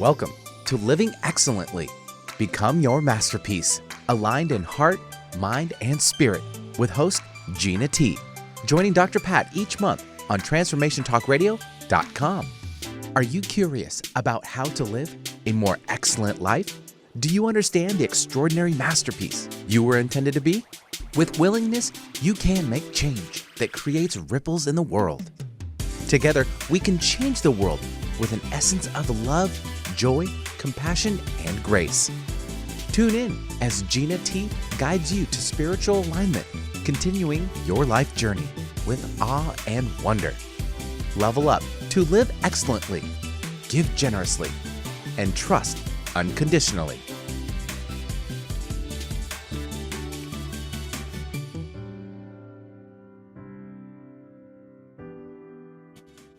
Welcome to Living Excellently. Become your masterpiece, aligned in heart, mind, and spirit, with host Gina T. Joining Dr. Pat each month on TransformationTalkRadio.com. Are you curious about how to live a more excellent life? Do you understand the extraordinary masterpiece you were intended to be? With willingness, you can make change that creates ripples in the world. Together, we can change the world with an essence of love, joy, compassion, and grace. Tune in as Gina T guides you to spiritual alignment, continuing your life journey with awe and wonder. Level up to live excellently, give generously, and trust unconditionally.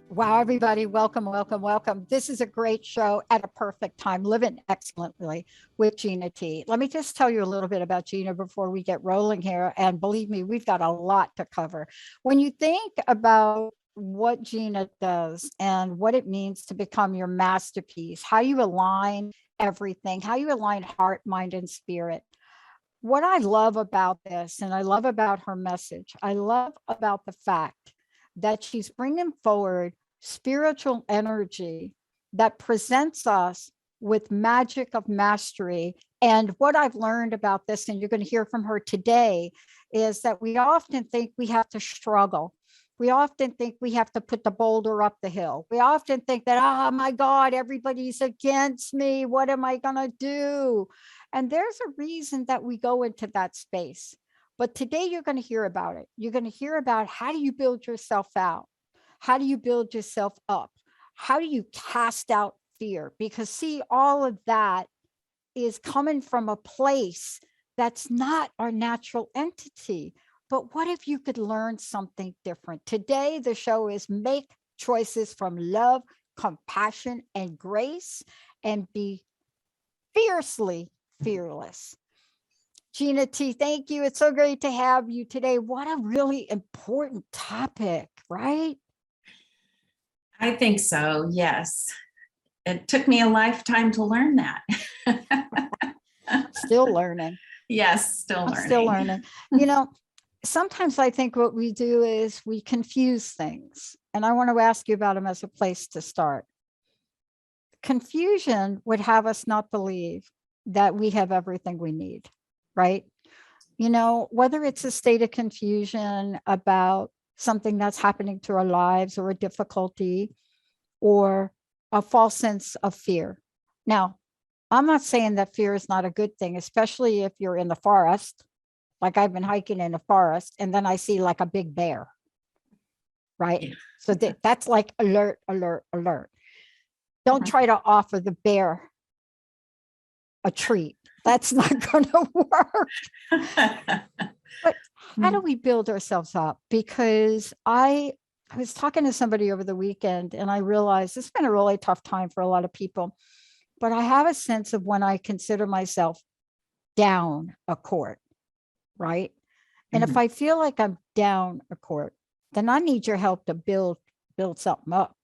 Wow, everybody, welcome, welcome, welcome. This is a great show at a perfect time, Living Excellently with Gina T. Let me just tell you a little bit about Gina before we get rolling here. And believe me, we've got a lot to cover. When you think about what Gina does and what it means to become your masterpiece, how you align everything, how you align heart, mind, and spirit. What I love about this, and I love about her message, I love about the fact that she's bringing forward spiritual energy that presents us with magic of mastery. And what I've learned about this, and you're going to hear from her today, is that we often think we have to struggle. We often think we have to put the boulder up the hill. We often think that, oh my God, everybody's against me. What am I going to do? And there's a reason that we go into that space. But today you're going to hear about it. You're going to hear about how do you build yourself out? How do you build yourself up? How do you cast out fear? Because see, all of that is coming from a place that's not our natural entity. But what if you could learn something different? Today, the show is make choices from love, compassion, and grace, and be fiercely fearless. Gina T, thank you. It's so great to have you today. What a really important topic, right? I think so, yes. It took me a lifetime to learn that. Still learning. Yes, still learning. Still learning. You know, sometimes I think what we do is we confuse things. And I want to ask you about them as a place to start. Confusion would have us not believe that we have everything we need, right? You know, whether it's a state of confusion about something that's happening to our lives or a difficulty or a false sense of fear. Now, I'm not saying that fear is not a good thing, especially if you're in the forest, like I've been hiking in the forest, and then I see like a big bear, right? Yeah. So that's like alert, alert, alert. Don't try to offer the bear a treat. That's not going to work. But how do we build ourselves up? Because I was talking to somebody over the weekend and I realized it's been a really tough time for a lot of people. But I have a sense of when I consider myself down a court, right? And if I feel like I'm down a court, then I need your help to build something up.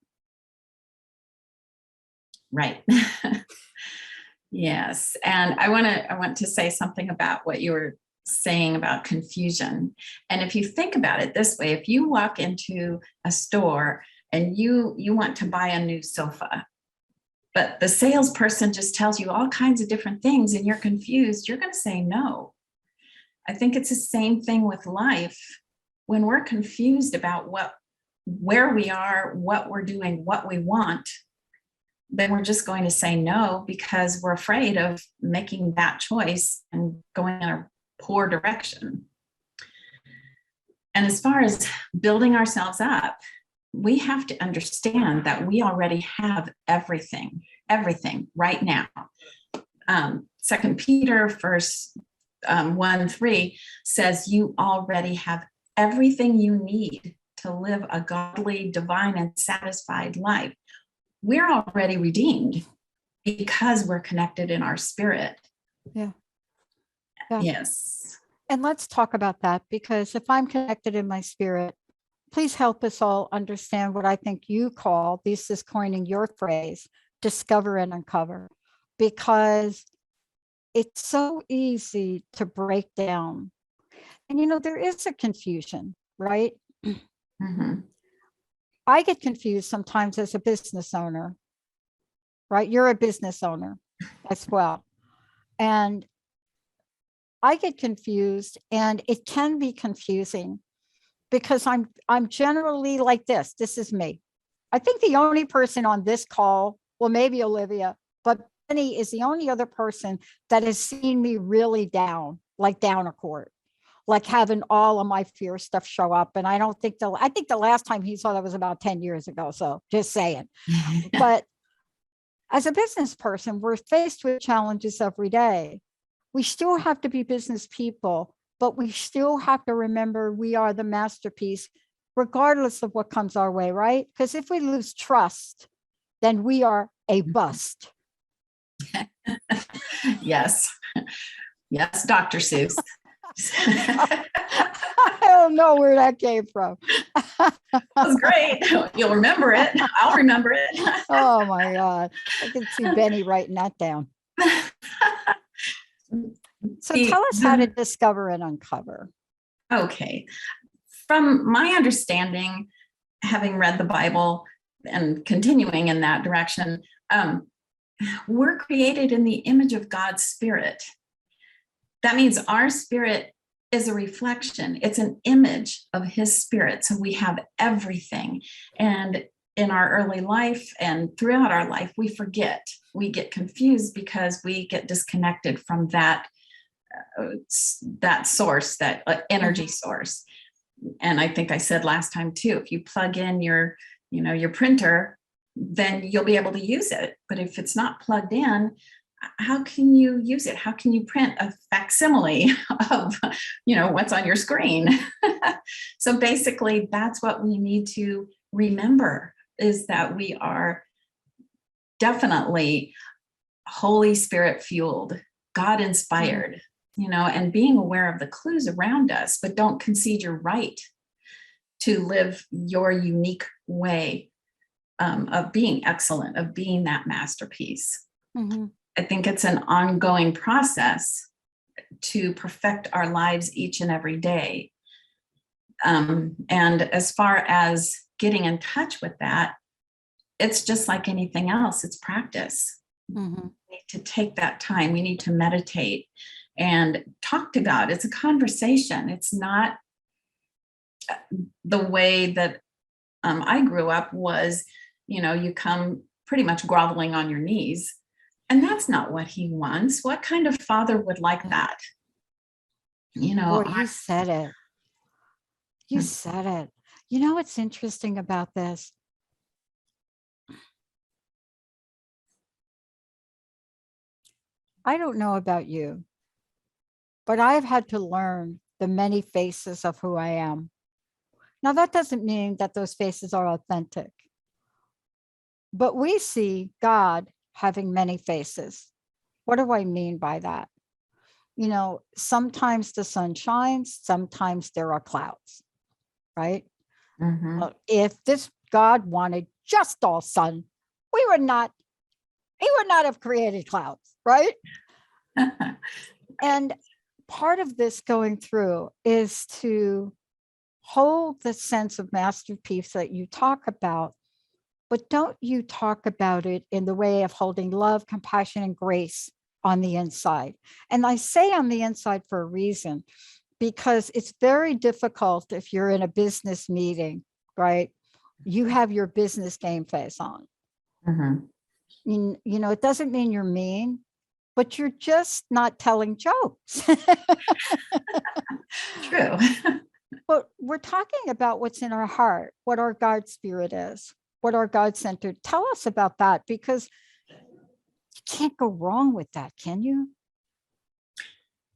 Right. Yes. And I want to say something about what you were saying about confusion. And if you think about it this way, if you walk into a store and you want to buy a new sofa, but the salesperson just tells you all kinds of different things and you're confused, you're going to say no. I think it's the same thing with life. When we're confused about where we are, what we're doing, what we want, then we're just going to say no because we're afraid of making that choice and going in a poor direction. And as far as building ourselves up, we have to understand that we already have everything right now. 2 Peter 1:3 says you already have everything you need to live a godly, divine, and satisfied life. We're already redeemed because we're connected in our spirit. Yeah. Yes. And let's talk about that, because if I'm connected in my spirit, please help us all understand what I think you call, this is coining your phrase, discover and uncover, because it's so easy to break down. And there is a confusion, right? Mhm. I get confused sometimes as a business owner, right? You're a business owner as well. And I get confused, and it can be confusing because I'm generally like this. This is me. I think the only person on this call, well, maybe Olivia, but Penny is the only other person that has seen me really down, like down a court, like having all of my fear stuff show up. And I think the last time he saw that was about 10 years ago. So just saying. But as a business person, we're faced with challenges every day. We still have to be business people, but we still have to remember we are the masterpiece, regardless of what comes our way, right? Because if we lose trust, then we are a bust. Yes. Yes, Dr. Seuss. I don't know where that came from. That was great. You'll remember it. I'll remember it. Oh my God. I can see Benny writing that down. So tell us how to discover and uncover. Okay. From my understanding, having read the Bible and continuing in that direction, we're created in the image of God's spirit. That means our spirit is a reflection. It's an image of his spirit. So we have everything. And in our early life and throughout our life, we forget. We get confused because we get disconnected from that source, that energy source. And I think I said last time too, if you plug in your printer, then you'll be able to use it. But if it's not plugged in, how can you use it? How can you print a facsimile of, what's on your screen? So basically, that's what we need to remember, is that we are definitely Holy Spirit fueled, God inspired, and being aware of the clues around us, but don't concede your right to live your unique way of being excellent, of being that masterpiece. Mm-hmm. I think it's an ongoing process to perfect our lives each and every day. And as far as getting in touch with that, it's just like anything else. It's practice. Mm-hmm. We need to take that time. We need to meditate and talk to God. It's a conversation. It's not the way that I grew up was, you come pretty much groveling on your knees. And that's not what he wants. What kind of father would like that? Boy, you said it. You said it. What's interesting about this? I don't know about you, but I've had to learn the many faces of who I am. Now, that doesn't mean that those faces are authentic, but we see God having many faces. What do I mean by that? Sometimes the sun shines, sometimes there are clouds, right? Mm-hmm. If this God wanted just all sun, he would not have created clouds, right? And part of this going through is to hold the sense of masterpiece that you talk about, but don't you talk about it in the way of holding love, compassion, and grace on the inside. And I say on the inside for a reason, because it's very difficult if you're in a business meeting, right? You have your business game face on. Mm-hmm. It doesn't mean you're mean, but you're just not telling jokes. True. But we're talking about what's in our heart, what our God spirit is, what our God centered. Tell us about that, because you can't go wrong with that, can you?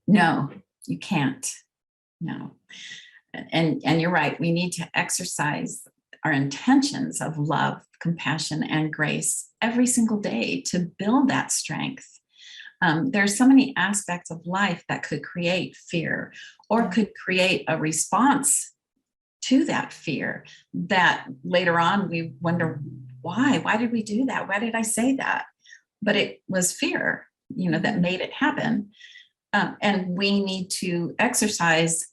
No, you can't. No. And you're right. We need to exercise our intentions of love, compassion, and grace every single day to build that strength. There's so many aspects of life that could create fear or could create a response to that fear that later on we wonder why? Why did we do that? Why did I say that? But it was fear, that made it happen. And we need to exercise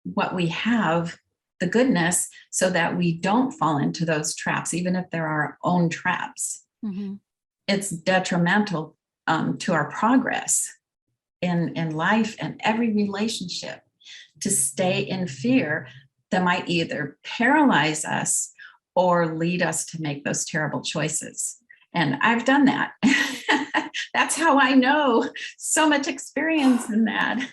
what we have, the goodness, so that we don't fall into those traps, even if they're our own traps. Mm-hmm. It's detrimental to our progress in life and every relationship to stay in fear that might either paralyze us or lead us to make those terrible choices. And I've done that. That's how I know, so much experience in that.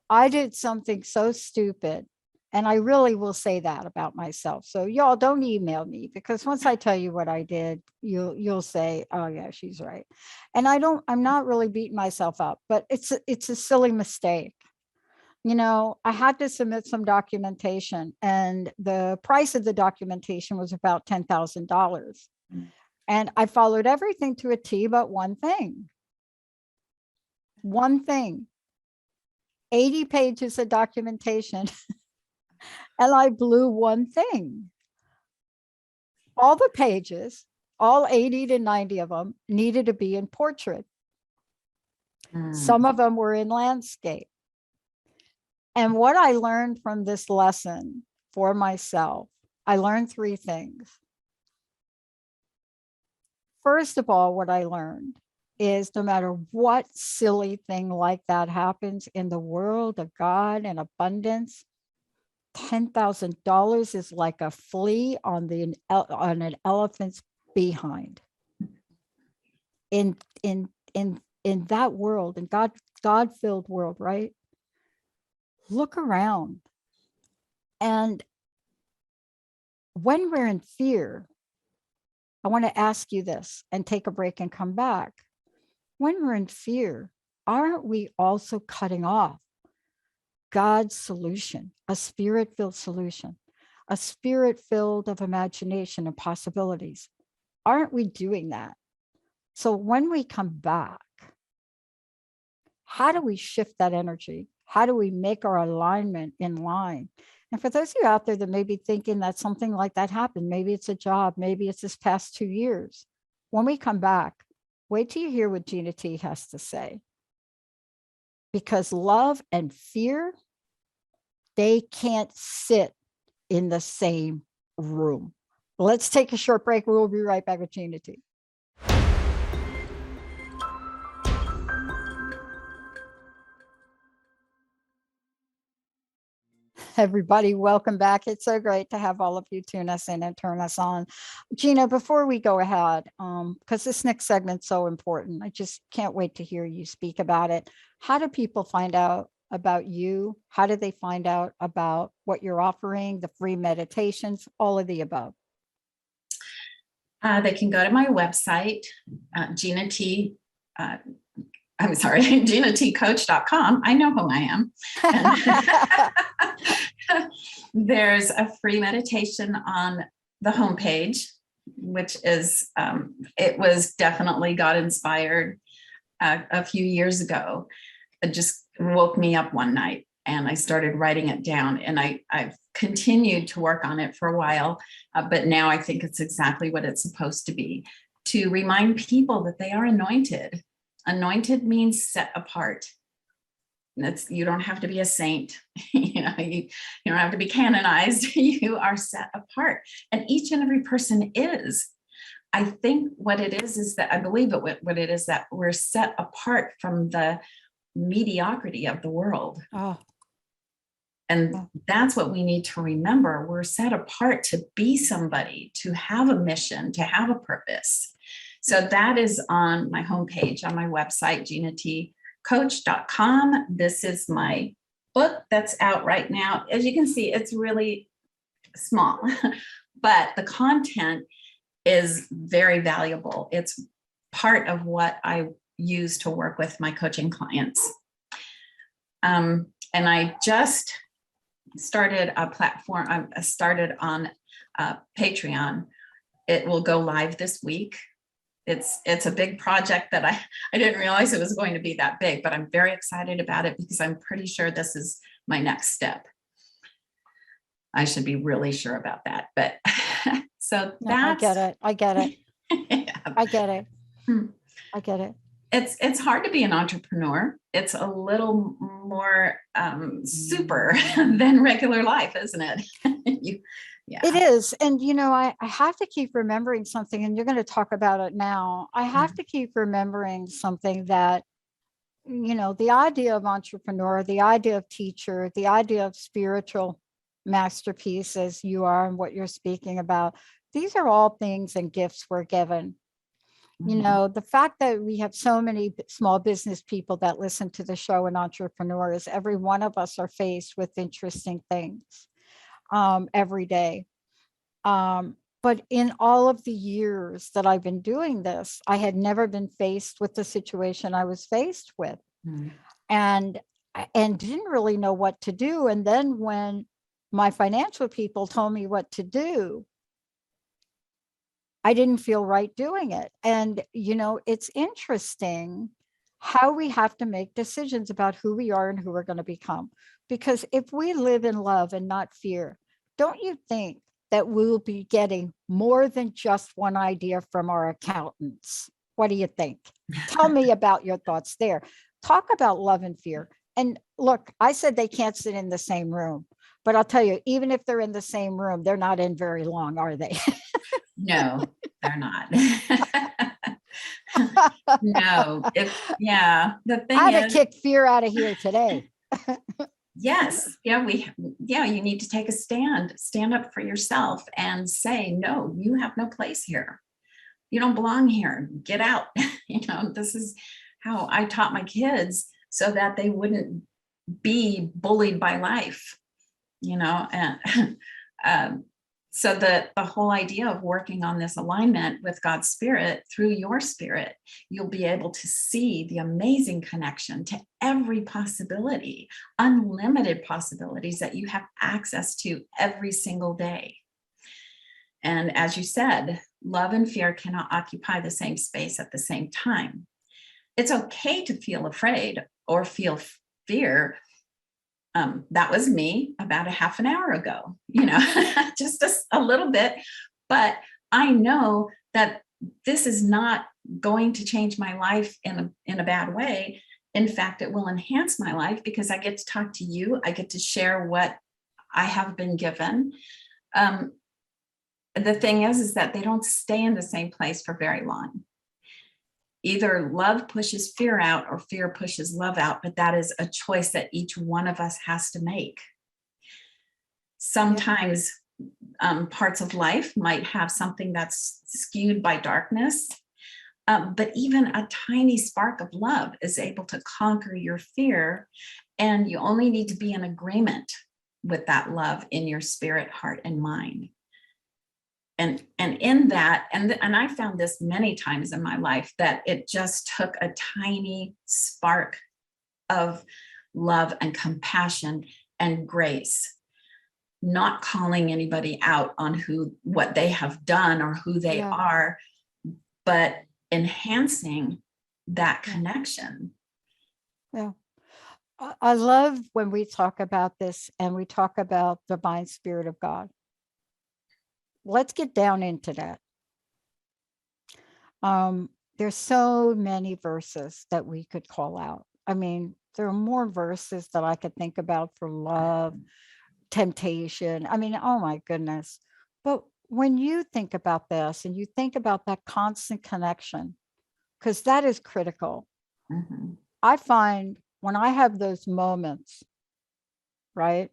I did something so stupid, and I really will say that about myself. So y'all don't email me, because once I tell you what I did, you'll say, oh yeah, she's right. And I'm not really beating myself up, but it's a silly mistake. I had to submit some documentation, and the price of the documentation was about $10,000. And I followed everything to a T, but one thing. 80 pages of documentation. And I blew one thing. All the pages, all 80 to 90 of them, needed to be in portrait. Some of them were in landscape. And what I learned from this lesson for myself, I learned 3 things. First of all, what I learned is no matter what silly thing like that happens in the world of God and abundance, $10,000 is like a flea on an elephant's behind. In that world, in God-filled world, right? Look around. And when we're in fear, I want to ask you this and take a break and come back. When we're in fear, aren't we also cutting off God's solution, a spirit-filled solution, a spirit-filled of imagination and possibilities? Aren't we doing that? So when we come back, how do we shift that energy? How do we make our alignment in line? And for those of you out there that may be thinking that something like that happened, maybe it's a job, maybe it's this past 2 years. When we come back, wait till you hear what Gina T has to say. Because love and fear, they can't sit in the same room. Let's take a short break. We'll be right back with Gina T. Everybody, welcome back. It's so great to have all of you tune us in and turn us on. Gina, before we go ahead, because this next segment's so important, I just can't wait to hear you speak about it. How do people find out about you? How do they find out about what you're offering, the free meditations, all of the above? They can go to my website, GinaTCoach.com. I know who I am. There's a free meditation on the homepage, which is, it was definitely God inspired a few years ago. It just woke me up one night and I started writing it down, and I've continued to work on it for a while, but now I think it's exactly what it's supposed to be, to remind people that they are anointed. Anointed means set apart. You don't have to be a saint, you don't have to be canonized. You are set apart, and each and every person is. I think what it is that I believe what it is that we're set apart from the mediocrity of the world. Oh. And that's what we need to remember. We're set apart to be somebody, to have a mission, to have a purpose. So that is on my homepage, on my website, GinaTCoach.com. This is my book that's out right now. As you can see, it's really small, but the content is very valuable. It's part of what I use to work with my coaching clients. And I just started a platform. I started on Patreon. It will go live this week. It's a big project that I didn't realize it was going to be that big, but I'm very excited about it because I'm pretty sure this is my next step. I should be really sure about that. But So No, I get it. I get it. yeah. I get it. Hmm. I get it. It's hard to be an entrepreneur. It's a little more super than regular life, isn't it? Yeah. It is. And, I have to keep remembering something, and you're going to talk about it now. I have to keep remembering something that, the idea of entrepreneur, the idea of teacher, the idea of spiritual masterpiece, as you are and what you're speaking about, these are all things and gifts we're given. The fact that we have so many small business people that listen to the show and entrepreneurs, every one of us are faced with interesting things every day. But in all of the years that I've been doing this, I had never been faced with the situation I was faced with, and didn't really know what to do. And then when my financial people told me what to do, I didn't feel right doing it. And, it's interesting how we have to make decisions about who we are and who we're going to become. Because if we live in love and not fear, don't you think that we'll be getting more than just one idea from our accountants? What do you think? Tell me about your thoughts there. Talk about love and fear. And look, I said they can't sit in the same room, but I'll tell you, even if they're in the same room, they're not in very long, are they? No, they're not. No, the thing I'd have is, kicked fear out of here today. yes, you need to take a stand up for yourself and say, no, you have no place here. You don't belong here. Get out. This is how I taught my kids so that they wouldn't be bullied by life, and so the whole idea of working on this alignment with God's spirit through your spirit, you'll be able to see the amazing connection to every possibility, unlimited possibilities that you have access to every single day. And as you said, love and fear cannot occupy the same space at the same time. It's okay to feel afraid or feel fear. That was me about a half an hour ago, just a little bit, but I know that this is not going to change my life in a bad way. In fact, it will enhance my life because I get to talk to you. I get to share what I have been given. The thing is that they don't stay in the same place for very long. Either love pushes fear out or fear pushes love out, but that is a choice that each one of us has to make. Sometimes parts of life might have something that's skewed by darkness, but even a tiny spark of love is able to conquer your fear, and you only need to be in agreement with that love in your spirit, heart, and mind. And in that, and I found this many times in my life, that it just took a tiny spark of love and compassion and grace, not calling anybody out on what they have done or who they are, but enhancing that connection. Yeah. I love when we talk about this and we talk about the divine spirit of God. Let's get down into that. There's so many verses that we could call out. I mean, there are more verses that I could think about for love, temptation. I mean, oh my goodness. But when you think about this and you think about that constant connection, because that is critical. I find when I have those moments, right?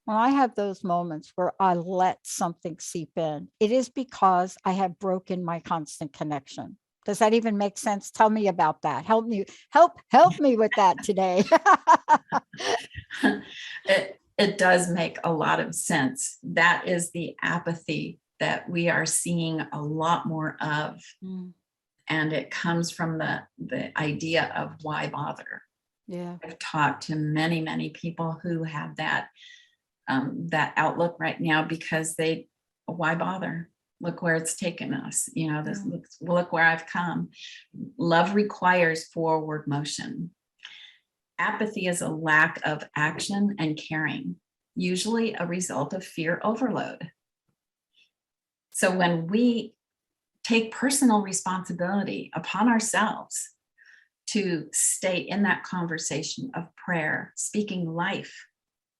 When I have those moments where I let something seep in, it is because I have broken my constant connection. Does that even make sense? Tell me about that. Help me with that today. It does make a lot of sense. That is the apathy that we are seeing a lot more of. And it comes from the idea of why bother. Yeah. I've talked to many, many people who have that outlook right now, because why bother? Look where it's taken us. Look where I've come. Love requires forward motion. Apathy is a lack of action and caring, usually a result of fear overload. So when we take personal responsibility upon ourselves to stay in that conversation of prayer, speaking life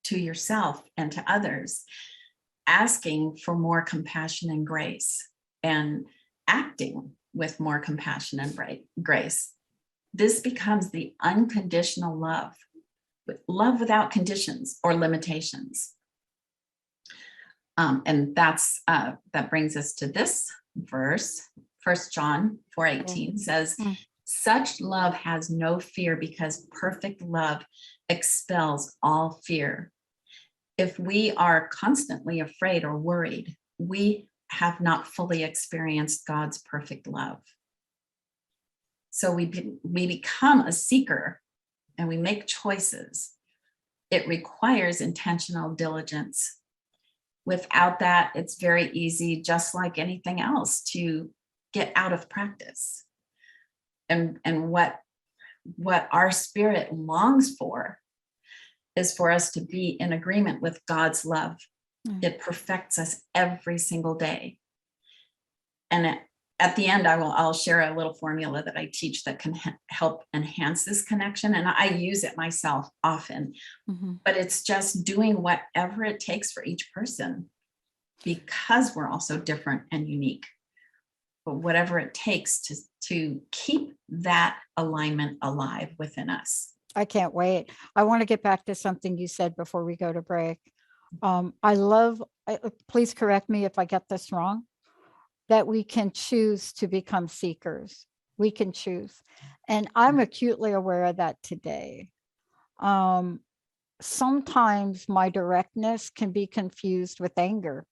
to yourself and to others, asking for more compassion and grace, and acting with more compassion and grace, this becomes the unconditional love without conditions or limitations. And that brings us to this verse. 1 John 4:18 says, such love has no fear because perfect love expels all fear. If we are constantly afraid or worried, we have not fully experienced God's perfect love. So we become a seeker and we make choices. It requires intentional diligence. Without that, it's very easy, just like anything else, to get out of practice. And what our spirit longs for is for us to be in agreement with God's love. It perfects us every single day. And at the end, I'll share a little formula that I teach that can help enhance this connection. And I use it myself often, but it's just doing whatever it takes for each person, because we're all so different and unique. But whatever it takes to keep that alignment alive within us. I can't wait. I want to get back to something you said before we go to break. Please correct me if I get this wrong, that we can choose to become seekers. We can choose. And I'm acutely aware of that today. Sometimes my directness can be confused with anger.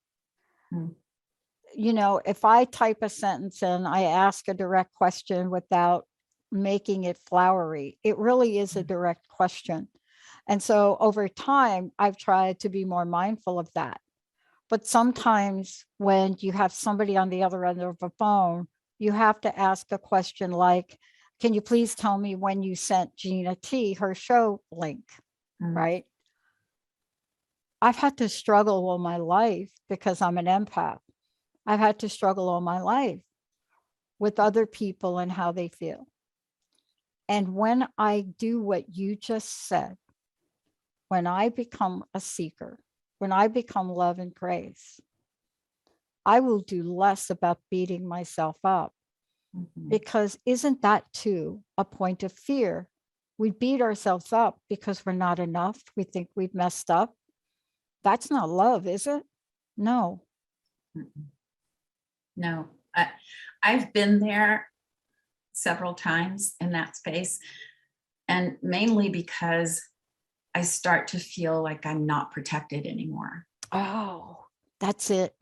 You know, if I type a sentence and I ask a direct question without making it flowery, it really is a direct question. And so over time, I've tried to be more mindful of that. But sometimes when you have somebody on the other end of a phone, you have to ask a question like, can you please tell me when you sent Gina T her show link, right? I've had to struggle all my life because I'm an empath. I've had to struggle all my life with other people and how they feel. And when I do what you just said, when I become a seeker, when I become love and grace, I will do less about beating myself up. Because isn't that too a point of fear? We beat ourselves up because we're not enough. We think we've messed up. That's not love, is it? No. No, I've been there several times in that space, and mainly because I start to feel like I'm not protected anymore. Oh, that's it.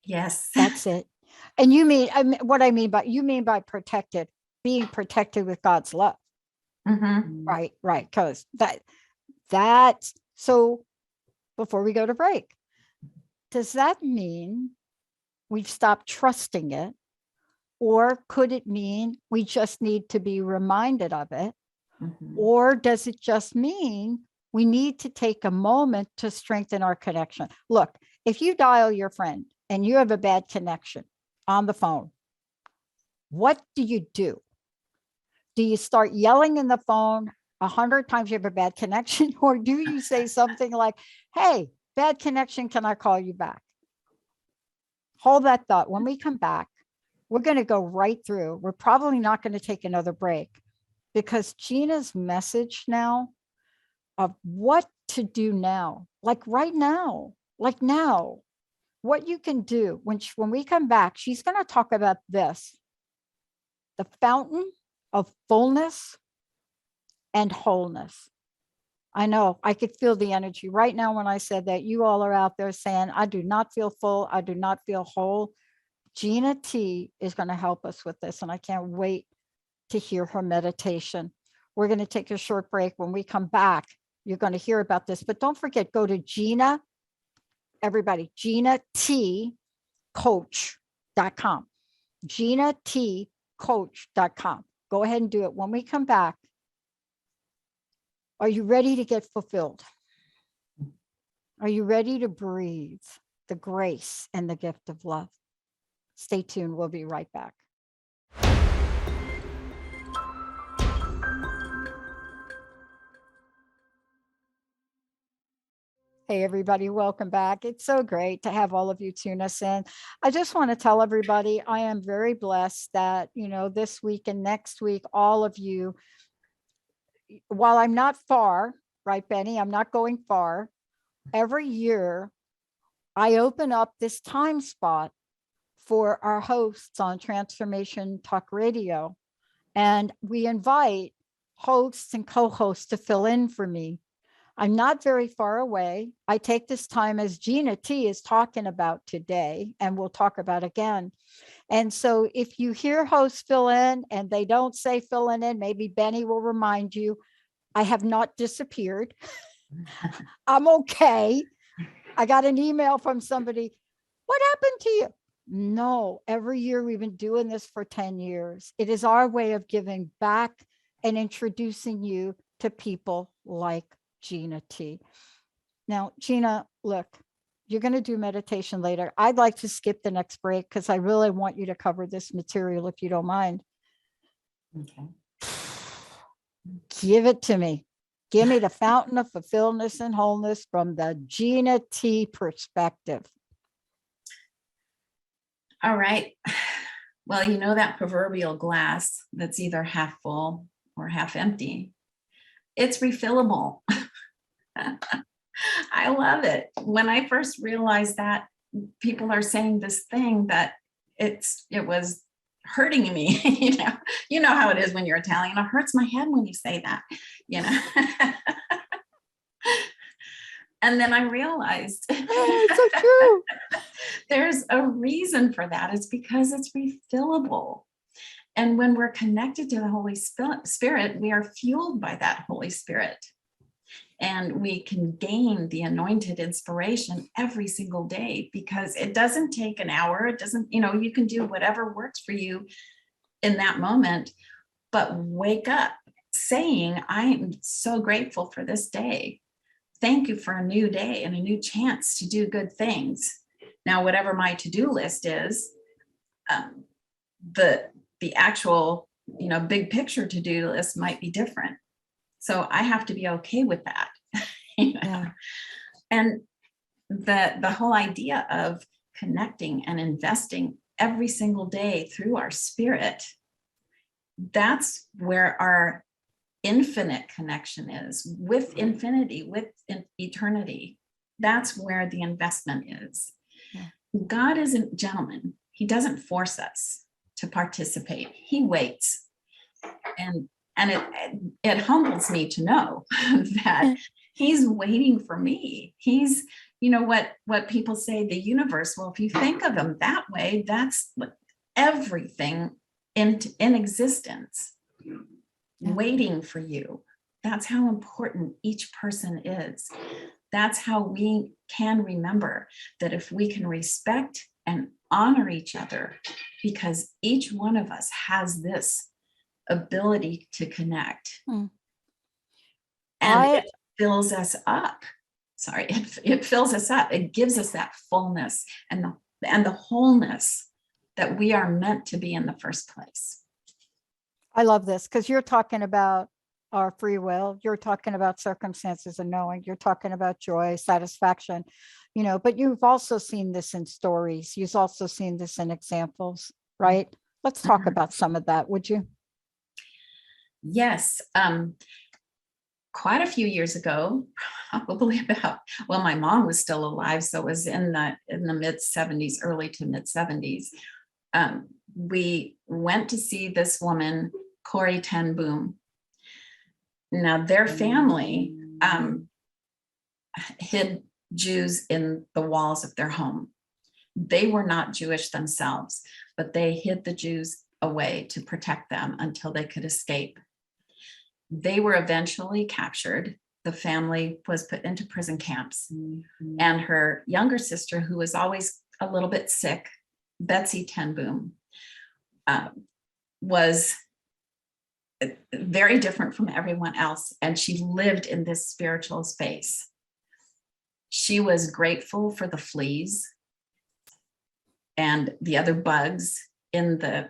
Yes. That's it. And you mean, you mean by protected, being protected with God's love. Right. Because that's so. Before we go to break, does that mean we've stopped trusting it? Or could it mean we just need to be reminded of it? Or does it just mean we need to take a moment to strengthen our connection? Look, if you dial your friend and you have a bad connection on the phone, what do you do? Do you start yelling in the phone 100 times you have a bad connection? Or do you say something like, hey, bad connection, can I call you back? Hold that thought. When we come back, we're going to go right through. We're probably not going to take another break, because Gina's message now of what to do now, like right now, like now, what you can do when we come back, she's going to talk about this, the fountain of fullness and wholeness. I know I could feel the energy right now when I said that. You all are out there saying, I do not feel full. I do not feel whole. Gina T is going to help us with this, and I can't wait to hear her meditation. We're going to take a short break. When we come back, you're going to hear about this, but don't forget, go to Gina, everybody, GinaTCoach.com, GinaTCoach.com. Go ahead and do it. When we come back, are you ready to get fulfilled? Are you ready to breathe? the grace and the gift of love. Stay tuned. We'll be right back. Hey, everybody, welcome back. It's so great to have all of you tune us in. I just want to tell everybody I am very blessed that, this week and next week, all of you, while I'm not far, right, Benny? I'm not going far. Every year, I open up this time spot for our hosts on Transformation Talk Radio. And we invite hosts and co-hosts to fill in for me. I'm not very far away. I take this time, as Gina T is talking about today, and we'll talk about again. And so if you hear hosts fill in and they don't say filling in, maybe Benny will remind you, I have not disappeared. I'm okay. I got an email from somebody. What happened to you? No, every year we've been doing this for 10 years. It is our way of giving back and introducing you to people like Gina T. Now, Gina, look, you're going to do meditation later. I'd like to skip the next break because I really want you to cover this material if you don't mind. Okay. Give it to me. Give me the fountain of fulfillment and wholeness from the Gina T perspective. All right. Well, that proverbial glass that's either half full or half empty. It's refillable. I love it. When I first realized that people are saying this thing that it was hurting me, you know how it is when you're Italian. It hurts my head when you say that, And then I realized it's so true. There's a reason for that. It's because it's refillable. And when we're connected to the Holy Spirit, we are fueled by that Holy Spirit. And we can gain the anointed inspiration every single day because it doesn't take an hour. It doesn't, you can do whatever works for you in that moment, but wake up saying, I am so grateful for this day. Thank you for a new day and a new chance to do good things. Now, whatever my to-do list is, the actual, big picture to-do list might be different. So I have to be okay with that. Yeah. And the whole idea of connecting and investing every single day through our spirit, that's where our infinite connection is with infinity, with eternity. That's where the investment is. Yeah. God isn't gentleman. He doesn't force us to participate. He waits. And it humbles me to know that he's waiting for me. He's, what people say, the universe. Well, if you think of him that way, that's everything in existence waiting for you. That's how important each person is. That's how we can remember that if we can respect and honor each other, because each one of us has this ability to connect. And it fills us up. It fills us up. It gives us that fullness and the wholeness that we are meant to be in the first place. I love this because you're talking about our free will. You're talking about circumstances and knowing. You're talking about joy, satisfaction, but you've also seen this in stories. You've also seen this in examples, right? Let's talk about some of that, would you? Yes. Quite a few years ago, probably my mom was still alive. So it was in the mid 70s, early to mid 70s. We went to see this woman, Corrie ten Boom. Now their family hid Jews in the walls of their home. They were not Jewish themselves, but they hid the Jews away to protect them until they could escape. They were eventually captured. The family was put into prison camps. Mm-hmm. And her younger sister, who was always a little bit sick, Betsy ten Boom, was very different from everyone else. And she lived in this spiritual space. She was grateful for the fleas and the other bugs in the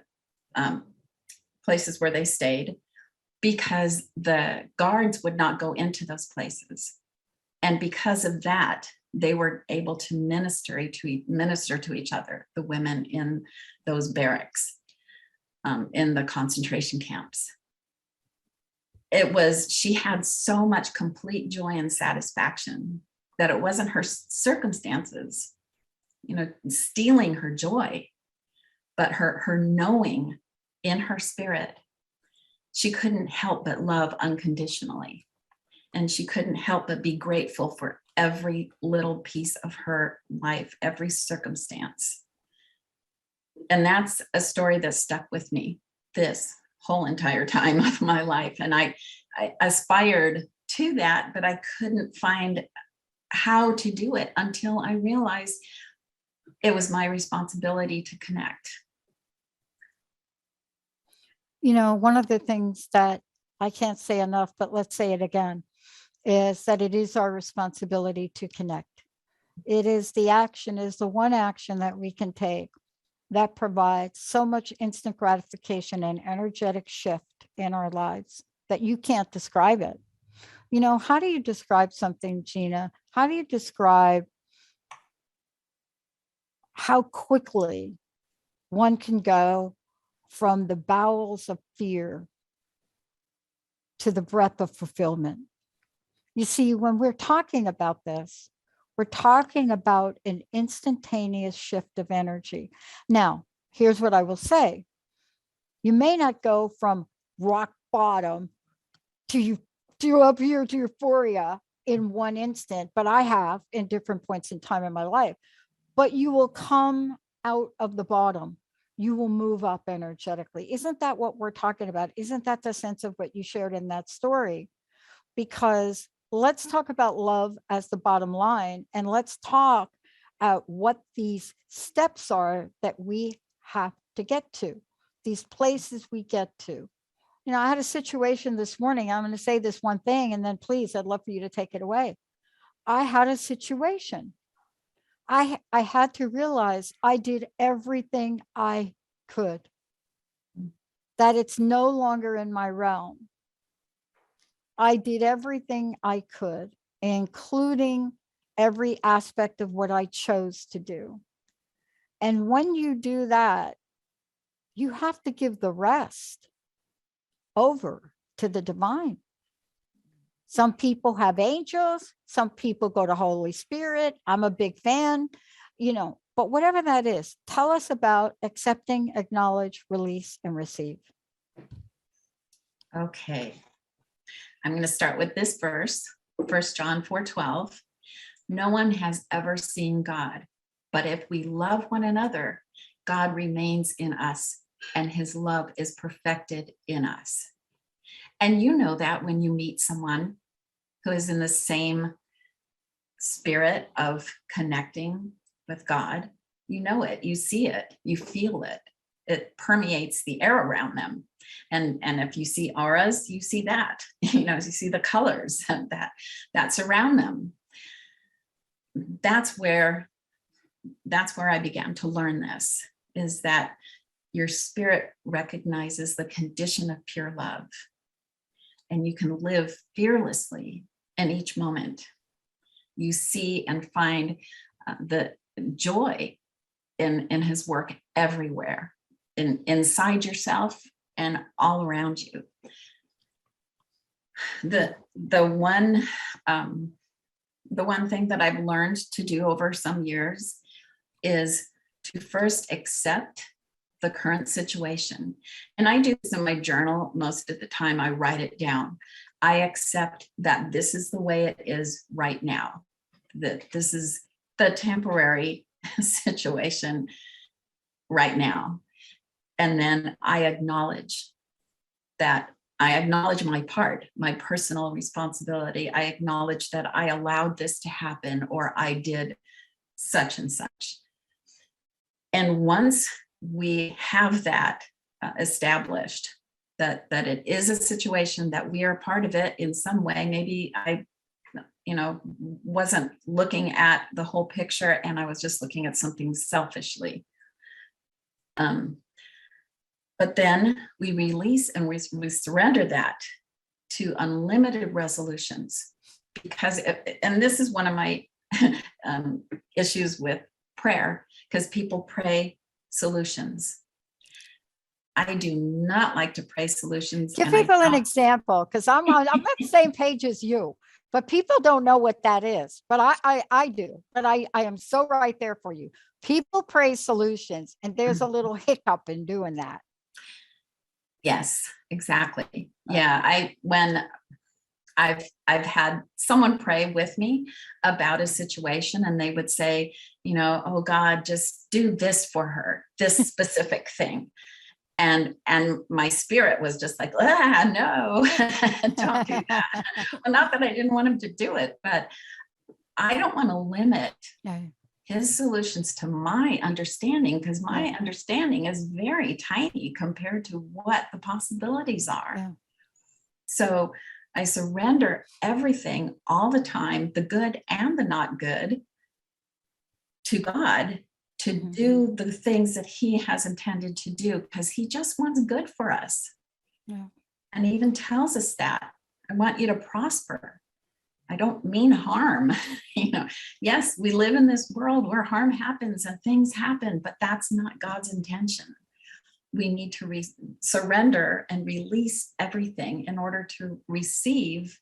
places where they stayed, because the guards would not go into those places. And because of that, they were able to minister to each other, the women in those barracks, in the concentration camps. She had so much complete joy and satisfaction that it wasn't her circumstances, stealing her joy, but her knowing in her spirit. She couldn't help but love unconditionally. And she couldn't help but be grateful for every little piece of her life, every circumstance. And that's a story that stuck with me this whole entire time of my life. And I aspired to that, but I couldn't find how to do it until I realized it was my responsibility to connect. One of the things that I can't say enough, but let's say it again, is that it is our responsibility to connect. It is the one action that we can take that provides so much instant gratification and energetic shift in our lives that you can't describe it. How do you describe something, Gina? How do you describe how quickly one can go from the bowels of fear to the breath of fulfillment? You see, when we're talking about this, we're talking about an instantaneous shift of energy. Now, here's what I will say. You may not go from rock bottom to up here to euphoria in one instant, but I have in different points in time in my life. But you will come out of the bottom. You will move up energetically. Isn't that what we're talking about? Isn't that the sense of what you shared in that story? Because let's talk about love as the bottom line, and let's talk about what these steps are that we have to get to, these places we get to. I had a situation this morning. I'm going to say this one thing, and then please, I'd love for you to take it away. I had a situation. I had to realize I did everything I could, that it's no longer in my realm. I did everything I could, including every aspect of what I chose to do. And when you do that, you have to give the rest over to the divine. Some people have angels, some people go to Holy Spirit. I'm a big fan, but whatever that is, tell us about accepting, acknowledge, release, and receive. Okay. I'm going to start with this verse, 1 John 4:12. No one has ever seen God, but if we love one another, God remains in us and his love is perfected in us. And you know that when you meet someone who is in the same spirit of connecting with God, you know it, you see it, you feel it. It permeates the air around them. And if you see auras, you see that, you see the colors that surround them. That's where I began to learn this, is that your spirit recognizes the condition of pure love, and you can live fearlessly in each moment. You see and find the joy in his work everywhere, inside yourself and all around you. The one thing that I've learned to do over some years is to first accept the current situation. And I do this in my journal most of the time. I write it down. I accept that this is the way it is right now, that this is the temporary situation right now. And then I acknowledge my part, my personal responsibility. I acknowledge that I allowed this to happen, or I did such and such. And once we have that established, that it is a situation, that we are part of it in some way. Maybe I wasn't looking at the whole picture and I was just looking at something selfishly. But then we release and we surrender that to unlimited resolutions, because, and this is one of my issues with prayer, because people pray solutions. I do not like to pray solutions. Give people an example, because I'm on the same page as you, but people don't know what that is. But I do. But I am so right there for you. People pray solutions, and there's a little hiccup in doing that. Yes, exactly. Yeah, when I've had someone pray with me about a situation, and they would say, oh God, just do this for her, this specific thing. And my spirit was just like, no, don't do that. Well, not that I didn't want him to do it, but I don't want to limit his solutions to my understanding, because my understanding is very tiny compared to what the possibilities are. Yeah. So I surrender everything all the time, the good and the not good, to God, to do the things that he has intended to do, because he just wants good for us. Yeah. And he even tells us that I want you to prosper. I don't mean harm. Yes, we live in this world where harm happens and things happen, but that's not God's intention. We need to surrender and release everything in order to receive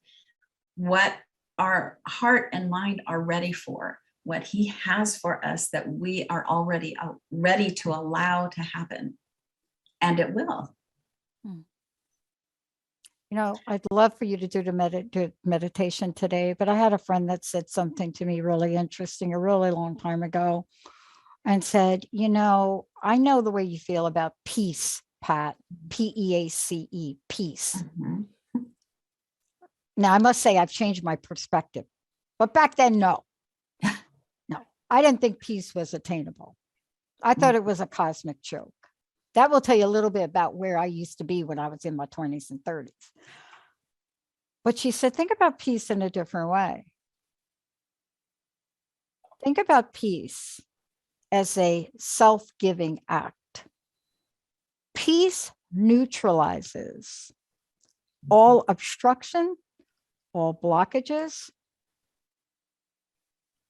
what our heart and mind are ready for, what he has for us that we are already ready to allow to happen. And it will. I'd love for you to do meditation today, but I had a friend that said something to me really interesting a really long time ago, and said, I know the way you feel about peace, Pat, P-E-A-C-E, peace. Mm-hmm. Now, I must say I've changed my perspective, but back then, no, I didn't think peace was attainable. I thought it was a cosmic joke. That will tell you a little bit about where I used to be when I was in my 20s and 30s. But she said, think about peace in a different way. Think about peace as a self-giving act. Peace neutralizes all obstruction, all blockages.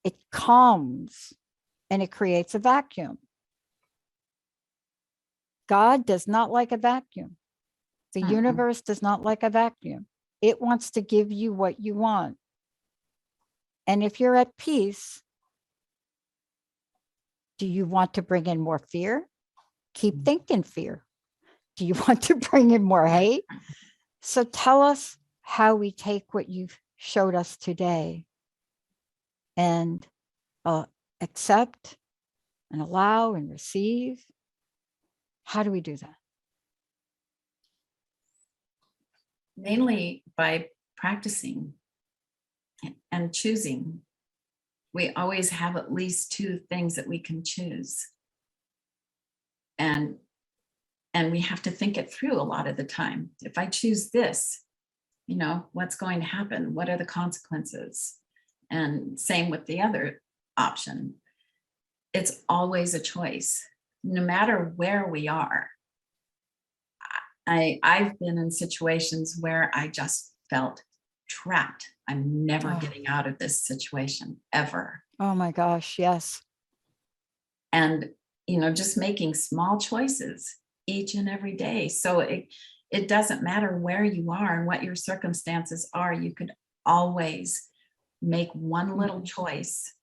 It calms and it creates a vacuum. God does not like a vacuum. The universe does not like a vacuum. It wants to give you what you want. And if you're at peace, do you want to bring in more fear? Keep thinking fear. Do you want to bring in more hate? So tell us how we take what you've showed us today and accept and allow and receive. How do we do that? Mainly by practicing and choosing. We always have at least two things that we can choose. And we have to think it through a lot of the time. If I choose this, what's going to happen? What are the consequences? And same with the other option. It's always a choice, no matter where we are. I've been in situations where I just felt trapped. I'm never getting out of this situation ever. Oh my gosh, yes. And, just making small choices each and every day. So it doesn't matter where you are and what your circumstances are. You could always make one little choice.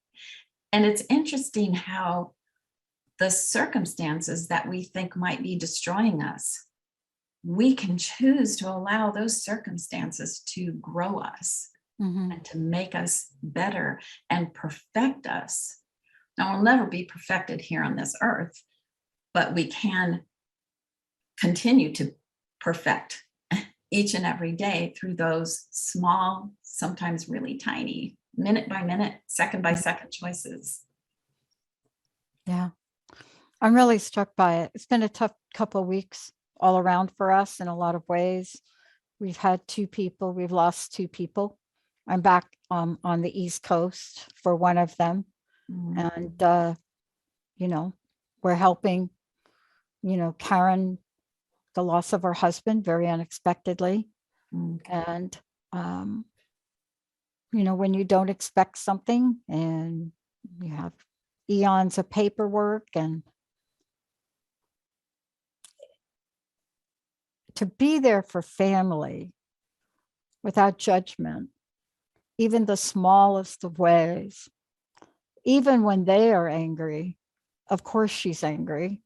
And it's interesting how the circumstances that we think might be destroying us, we can choose to allow those circumstances to grow us and to make us better and perfect us. Now, we'll never be perfected here on this earth, but we can continue to perfect each and every day through those small, sometimes really tiny, minute by minute, second by second choices. Yeah, I'm really struck by it. It's been a tough couple of weeks all around for us in a lot of ways. We've had we've lost two people. I'm back on the East Coast for one of them. And, we're helping Karen, the loss of her husband very unexpectedly. Okay. And, when you don't expect something and you have eons of paperwork, and to be there for family without judgment, even the smallest of ways, even when they are angry. Of course, she's angry,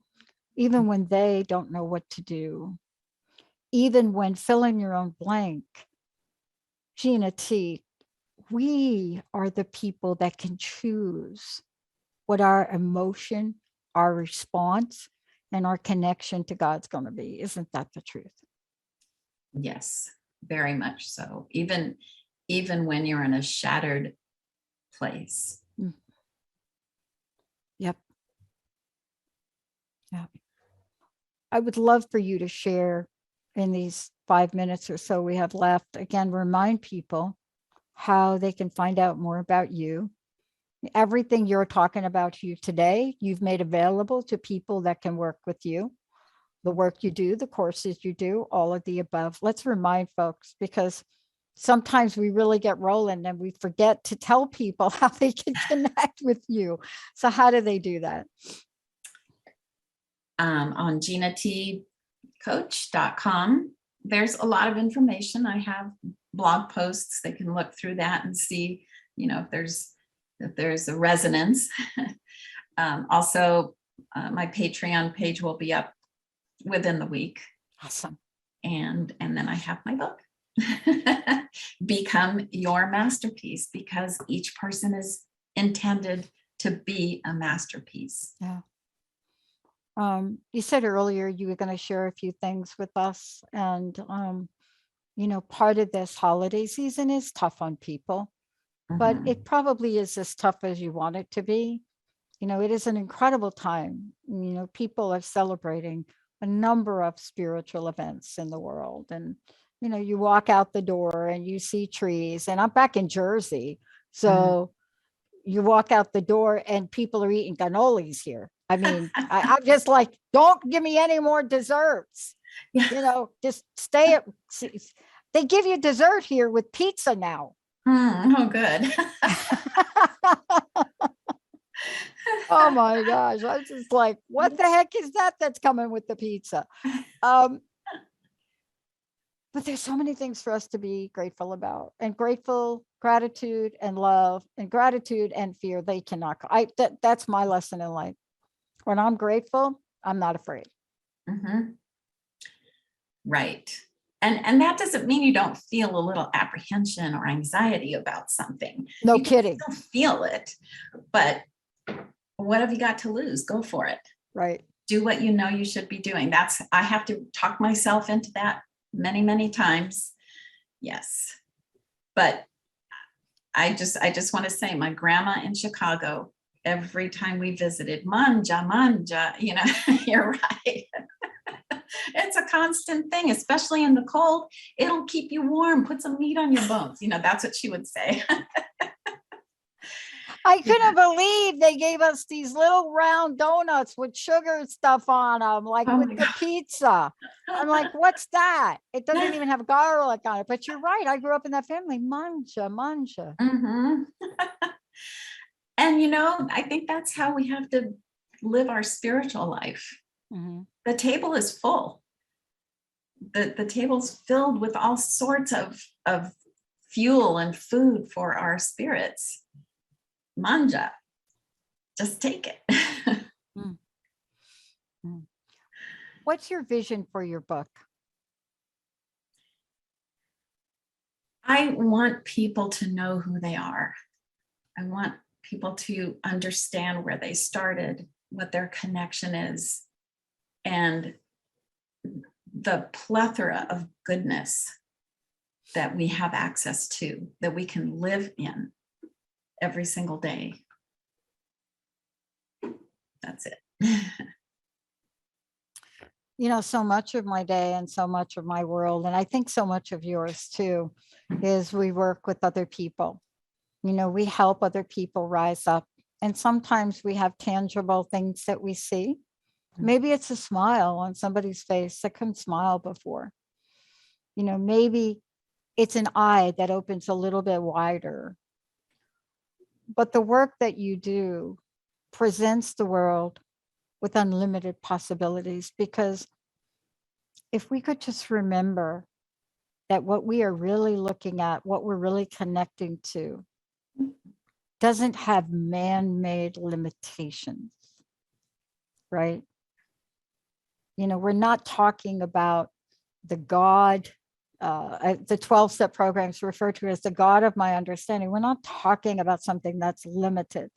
even when they don't know what to do, even when fill in your own blank. Gina T, we are the people that can choose what our emotion, our response, and our connection to God's going to be. Isn't that the truth? Yes, very much so. Even when you're in a shattered place. Yep. I would love for you to share in these 5 minutes or so we have left. Again, remind people how they can find out more about you. Everything you're talking about here today, you've made available to people that can work with you. The work you do, the courses you do, all of the above. Let's remind folks, because sometimes we really get rolling and we forget to tell people how they can connect with you. So how do they do that? On GinaTCoach.com, there's a lot of information. I have blog posts. They can look through that and see, if there's a resonance. Also, my Patreon page will be up within the week. Awesome. And then I have my book, Become Your Masterpiece, because each person is intended to be a masterpiece. Yeah. You said earlier you were going to share a few things with us, and part of this holiday season is tough on people, but it probably is as tough as you want it to be. It is an incredible time. People are celebrating a number of spiritual events in the world, and you walk out the door and you see trees, and I'm back in Jersey, so you walk out the door and people are eating cannolis here. I mean, I'm just like, don't give me any more desserts. Yeah. Just stay at. They give you dessert here with pizza now. Oh, good. Oh my gosh. I was just like, what the heck is that that's coming with the pizza? But there's so many things for us to be grateful about, and gratitude and love, and gratitude and fear. They cannot, that's my lesson in life. When I'm grateful, I'm not afraid. Right. And that doesn't mean you don't feel a little apprehension or anxiety about something. No you kidding. Still feel it, but what have you got to lose? Go for it. Right. Do what you know you should be doing. I have to talk myself into that many, many times. Yes. But I just want to say, my grandma in Chicago, every time we visited, manja, you're right. It's a constant thing, especially in the cold. It'll keep you warm. Put some meat on your bones. That's what she would say. I couldn't believe they gave us these little round donuts with sugar stuff on them, like with the pizza. I'm like, what's that? It doesn't even have garlic on it. But you're right. I grew up in that family. Manja. And, I think that's how we have to live our spiritual life. The table is full. The table's filled with all sorts of fuel and food for our spirits. Manja, just take it. What's your vision for your book? I want people to know who they are. I want people to understand where they started, what their connection is, and the plethora of goodness that we have access to, that we can live in every single day. That's it. So much of my day and so much of my world, and I think so much of yours too, is we work with other people. We help other people rise up. And sometimes we have tangible things that we see. Maybe it's a smile on somebody's face that couldn't smile before. Maybe it's an eye that opens a little bit wider. But the work that you do presents the world with unlimited possibilities, because if we could just remember that what we are really looking at, what we're really connecting to, doesn't have man-made limitations, right? We're not talking about the God, the 12-step programs referred to as the God of my understanding. We're not talking about something that's limited.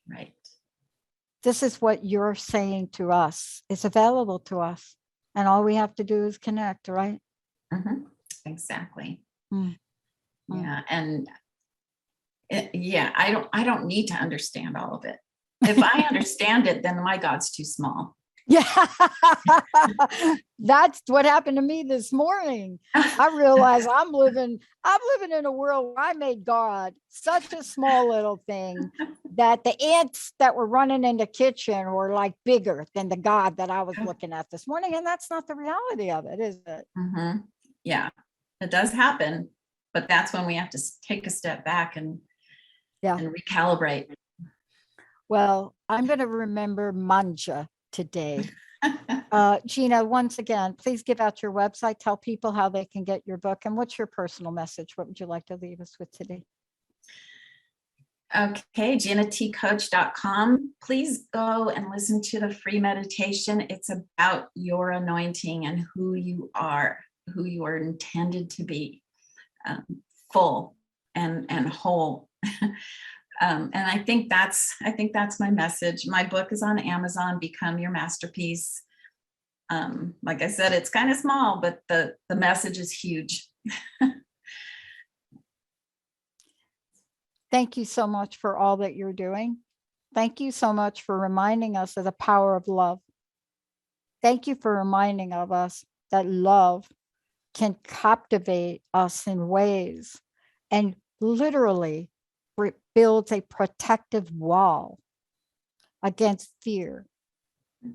Right. This is what you're saying to us. It's available to us. And all we have to do is connect, right? Exactly. Mm. Yeah. And I don't need to understand all of it. If I understand it, then my God's too small. Yeah. That's what happened to me this morning. I realized I'm living in a world where I made God such a small little thing that the ants that were running in the kitchen were like bigger than the God that I was looking at this morning. And that's not the reality of it, is it? Yeah, it does happen. But that's when we have to take a step back and recalibrate. Well, I'm going to remember manja today. Gina, once again, please give out your website, tell people how they can get your book, and what's your personal message? What would you like to leave us with today? Okay, GinaTCoach.com. Please go and listen to the free meditation. It's about your anointing and who you are intended to be, full and whole. And I think that's my message. My book is on Amazon, Become Your Masterpiece. Like I said, it's kind of small, but the message is huge. Thank you so much for all that you're doing. Thank you so much for reminding us of the power of love. Thank you for reminding of us that love can captivate us in ways and literally builds a protective wall against fear,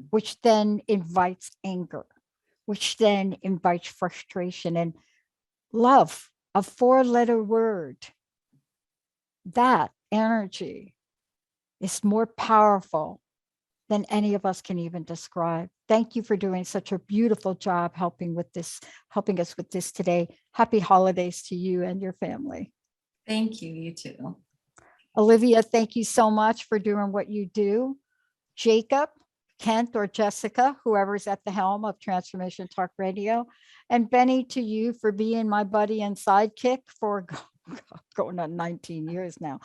which then invites anger, which then invites frustration. And love, a 4-letter word, that energy is more powerful than any of us can even describe. Thank you for doing such a beautiful job helping us with this today. Happy holidays to you and your family. Thank you. You too. Olivia, thank you so much for doing what you do. Jacob, Kent, or Jessica, whoever's at the helm of Transformation Talk Radio. And Benny, to you for being my buddy and sidekick for going on 19 years now,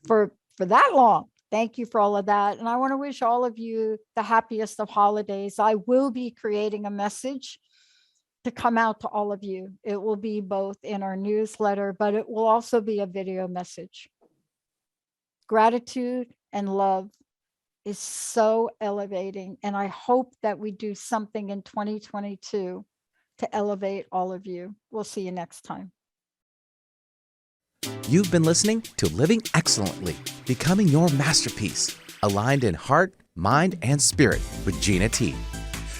for that long. Thank you for all of that. And I want to wish all of you the happiest of holidays. I will be creating a message to come out to all of you. It will be both in our newsletter, but it will also be a video message. Gratitude and love is so elevating. And I hope that we do something in 2022 to elevate all of you. We'll see you next time. You've been listening to Living Excellently, Becoming Your Masterpiece, aligned in heart, mind, and spirit with Gina T.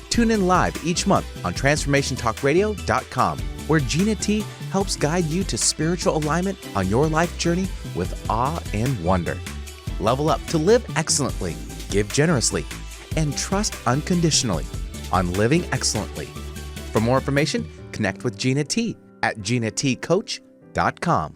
Tune in live each month on TransformationTalkRadio.com, where Gina T helps guide you to spiritual alignment on your life journey with awe and wonder. Level up to live excellently, give generously, and trust unconditionally on Living Excellently. For more information, connect with Gina T at GinaTCoach.com.